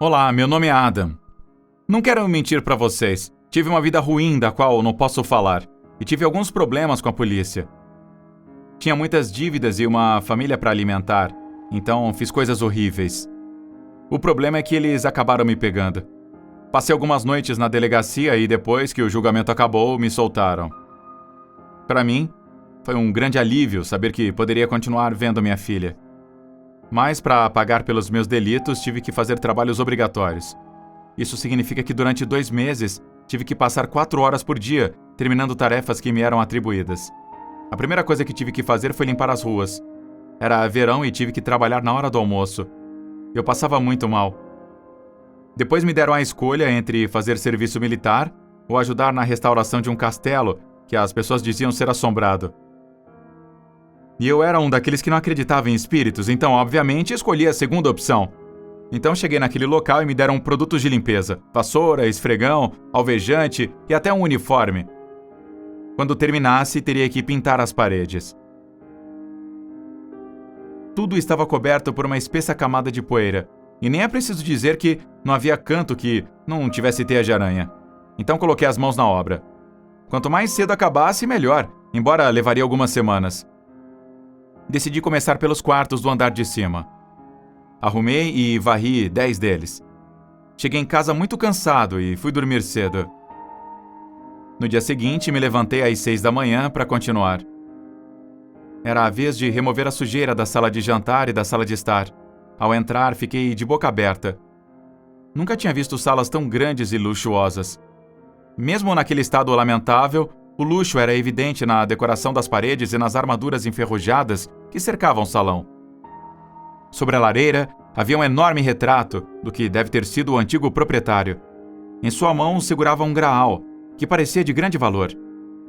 Olá, meu nome é Adam. Não quero mentir pra vocês. Tive uma vida ruim da qual não posso falar. E tive alguns problemas com a polícia. Tinha muitas dívidas e uma família pra alimentar. Então fiz coisas horríveis. O problema é que eles acabaram me pegando. Passei algumas noites na delegacia e depois que o julgamento acabou, me soltaram. Pra mim, foi um grande alívio saber que poderia continuar vendo minha filha. Mas, para pagar pelos meus delitos, tive que fazer trabalhos obrigatórios. Isso significa que durante 2 meses, tive que passar 4 horas por dia, terminando tarefas que me eram atribuídas. A primeira coisa que tive que fazer foi limpar as ruas. Era verão e tive que trabalhar na hora do almoço. Eu passava muito mal. Depois me deram a escolha entre fazer serviço militar ou ajudar na restauração de um castelo que as pessoas diziam ser assombrado. E eu era um daqueles que não acreditava em espíritos, então, obviamente, escolhi a segunda opção. Então cheguei naquele local e me deram produtos de limpeza, vassoura, esfregão, alvejante e até um uniforme. Quando terminasse, teria que pintar as paredes. Tudo estava coberto por uma espessa camada de poeira, e nem é preciso dizer que não havia canto que não tivesse teia de aranha. Então coloquei as mãos na obra. Quanto mais cedo acabasse, melhor, embora levaria algumas semanas. Decidi começar pelos quartos do andar de cima. Arrumei e varri 10 deles. Cheguei em casa muito cansado e fui dormir cedo. No dia seguinte, me levantei às 6 da manhã para continuar. Era a vez de remover a sujeira da sala de jantar e da sala de estar. Ao entrar, fiquei de boca aberta. Nunca tinha visto salas tão grandes e luxuosas. Mesmo naquele estado lamentável, o luxo era evidente na decoração das paredes e nas armaduras enferrujadas que cercavam o salão. Sobre a lareira, havia um enorme retrato do que deve ter sido o antigo proprietário. Em sua mão segurava um graal, que parecia de grande valor.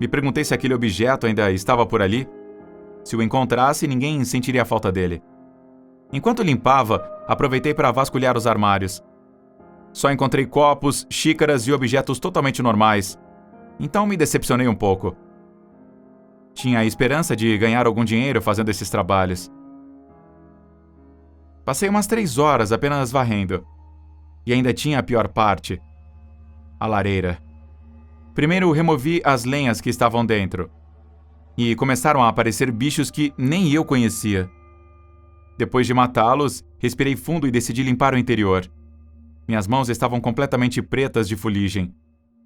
Me perguntei se aquele objeto ainda estava por ali. Se o encontrasse, ninguém sentiria a falta dele. Enquanto limpava, aproveitei para vasculhar os armários. Só encontrei copos, xícaras e objetos totalmente normais. Então me decepcionei um pouco. Tinha a esperança de ganhar algum dinheiro fazendo esses trabalhos. Passei umas 3 horas apenas varrendo. E ainda tinha a pior parte: a lareira. Primeiro removi as lenhas que estavam dentro. E começaram a aparecer bichos que nem eu conhecia. Depois de matá-los, respirei fundo e decidi limpar o interior. Minhas mãos estavam completamente pretas de fuligem.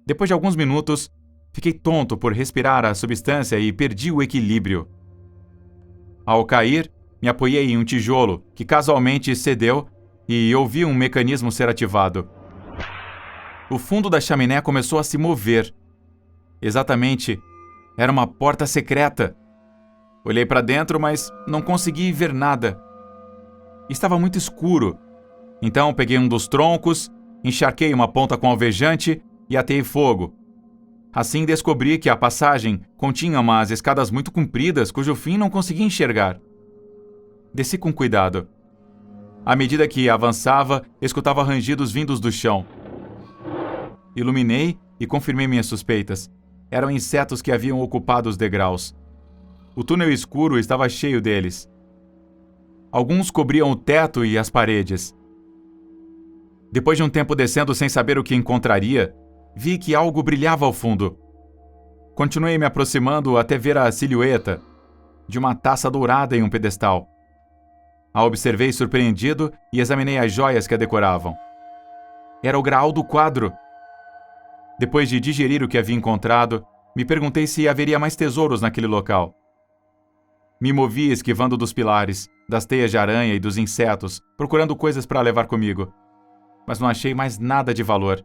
Depois de alguns minutos, fiquei tonto por respirar a substância e perdi o equilíbrio. Ao cair, me apoiei em um tijolo que casualmente cedeu e ouvi um mecanismo ser ativado. O fundo da chaminé começou a se mover. Exatamente, era uma porta secreta. Olhei para dentro, mas não consegui ver nada. Estava muito escuro. Então peguei um dos troncos, encharquei uma ponta com alvejante e atei fogo. Assim descobri que a passagem continha umas escadas muito compridas cujo fim não conseguia enxergar. Desci com cuidado. À medida que avançava, escutava rangidos vindos do chão. Iluminei e confirmei minhas suspeitas. Eram insetos que haviam ocupado os degraus. O túnel escuro estava cheio deles. Alguns cobriam o teto e as paredes. Depois de um tempo descendo sem saber o que encontraria, vi que algo brilhava ao fundo. Continuei me aproximando até ver a silhueta de uma taça dourada em um pedestal. A observei surpreendido e examinei as joias que a decoravam. Era o graal do quadro. Depois de digerir o que havia encontrado, me perguntei se haveria mais tesouros naquele local. Me movi esquivando dos pilares, das teias de aranha e dos insetos, procurando coisas para levar comigo. Mas não achei mais nada de valor.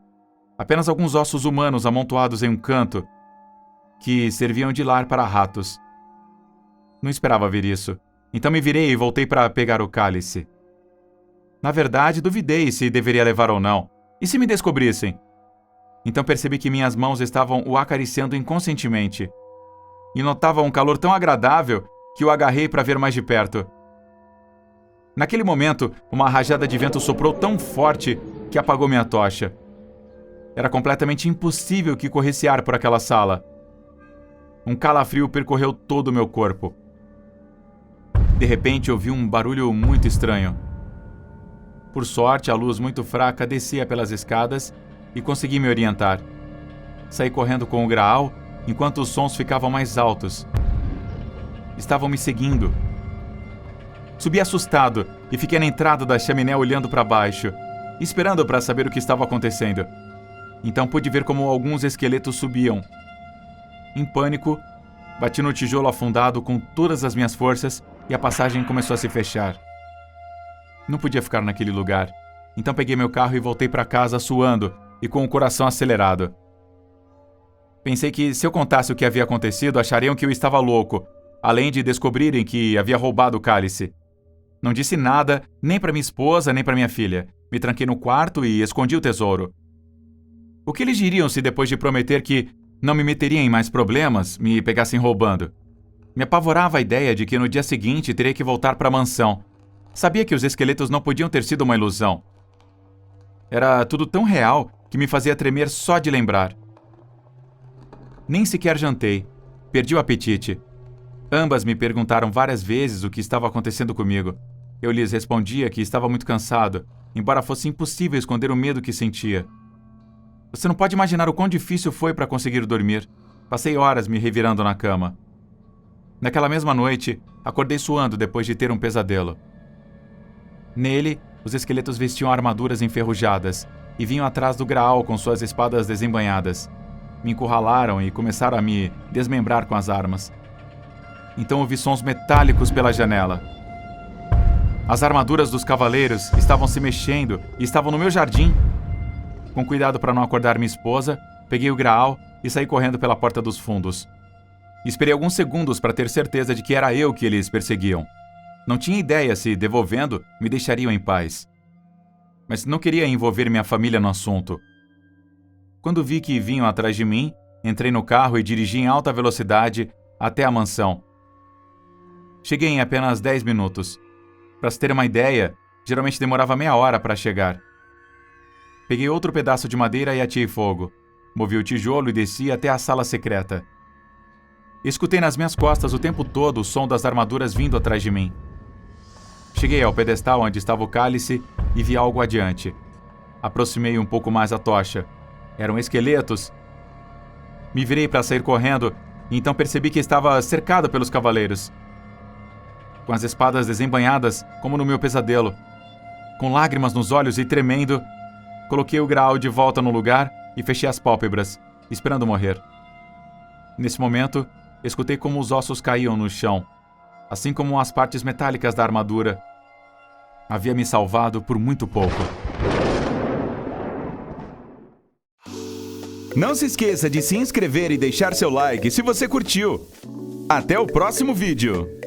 Apenas alguns ossos humanos amontoados em um canto, que serviam de lar para ratos. Não esperava ver isso, então me virei e voltei para pegar o cálice. Na verdade, duvidei se deveria levar ou não, e se me descobrissem. Então percebi que minhas mãos estavam o acariciando inconscientemente. E notava um calor tão agradável que o agarrei para ver mais de perto. Naquele momento, uma rajada de vento soprou tão forte que apagou minha tocha. Era completamente impossível que corresse ar por aquela sala. Um calafrio percorreu todo o meu corpo. De repente, ouvi um barulho muito estranho. Por sorte, a luz muito fraca descia pelas escadas e consegui me orientar. Saí correndo com o Graal enquanto os sons ficavam mais altos. Estavam me seguindo. Subi assustado e fiquei na entrada da chaminé olhando para baixo, esperando para saber o que estava acontecendo. Então pude ver como alguns esqueletos subiam. Em pânico, bati no tijolo afundado com todas as minhas forças e a passagem começou a se fechar. Não podia ficar naquele lugar, então peguei meu carro e voltei para casa suando e com o coração acelerado. Pensei que se eu contasse o que havia acontecido, achariam que eu estava louco, além de descobrirem que havia roubado o cálice. Não disse nada, nem para minha esposa, nem para minha filha. Me tranquei no quarto e escondi o tesouro. O que eles diriam se depois de prometer que não me meteria em mais problemas, me pegassem roubando? Me apavorava a ideia de que no dia seguinte teria que voltar para a mansão. Sabia que os esqueletos não podiam ter sido uma ilusão. Era tudo tão real que me fazia tremer só de lembrar. Nem sequer jantei. Perdi o apetite. Ambas me perguntaram várias vezes o que estava acontecendo comigo. Eu lhes respondia que estava muito cansado, embora fosse impossível esconder o medo que sentia. Você não pode imaginar o quão difícil foi para conseguir dormir. Passei horas me revirando na cama. Naquela mesma noite, acordei suando depois de ter um pesadelo. Nele, os esqueletos vestiam armaduras enferrujadas e vinham atrás do Graal com suas espadas desembainhadas. Me encurralaram e começaram a me desmembrar com as armas. Então ouvi sons metálicos pela janela. As armaduras dos cavaleiros estavam se mexendo e estavam no meu jardim. Com cuidado para não acordar minha esposa, peguei o Graal e saí correndo pela porta dos fundos. Esperei alguns segundos para ter certeza de que era eu que eles perseguiam. Não tinha ideia se, devolvendo, me deixariam em paz. Mas não queria envolver minha família no assunto. Quando vi que vinham atrás de mim, entrei no carro e dirigi em alta velocidade até a mansão. Cheguei em apenas 10 minutos. Para se ter uma ideia, geralmente demorava meia hora para chegar. Peguei outro pedaço de madeira e ateei fogo. Movi o tijolo e desci até a sala secreta. Escutei nas minhas costas o tempo todo o som das armaduras vindo atrás de mim. Cheguei ao pedestal onde estava o cálice e vi algo adiante. Aproximei um pouco mais a tocha. Eram esqueletos. Me virei para sair correndo e então percebi que estava cercado pelos cavaleiros. Com as espadas desembainhadas, como no meu pesadelo. Com lágrimas nos olhos e tremendo, coloquei o Graal de volta no lugar e fechei as pálpebras, esperando morrer. Nesse momento, escutei como os ossos caíam no chão, assim como as partes metálicas da armadura. Havia me salvado por muito pouco. Não se esqueça de se inscrever e deixar seu like se você curtiu. Até o próximo vídeo!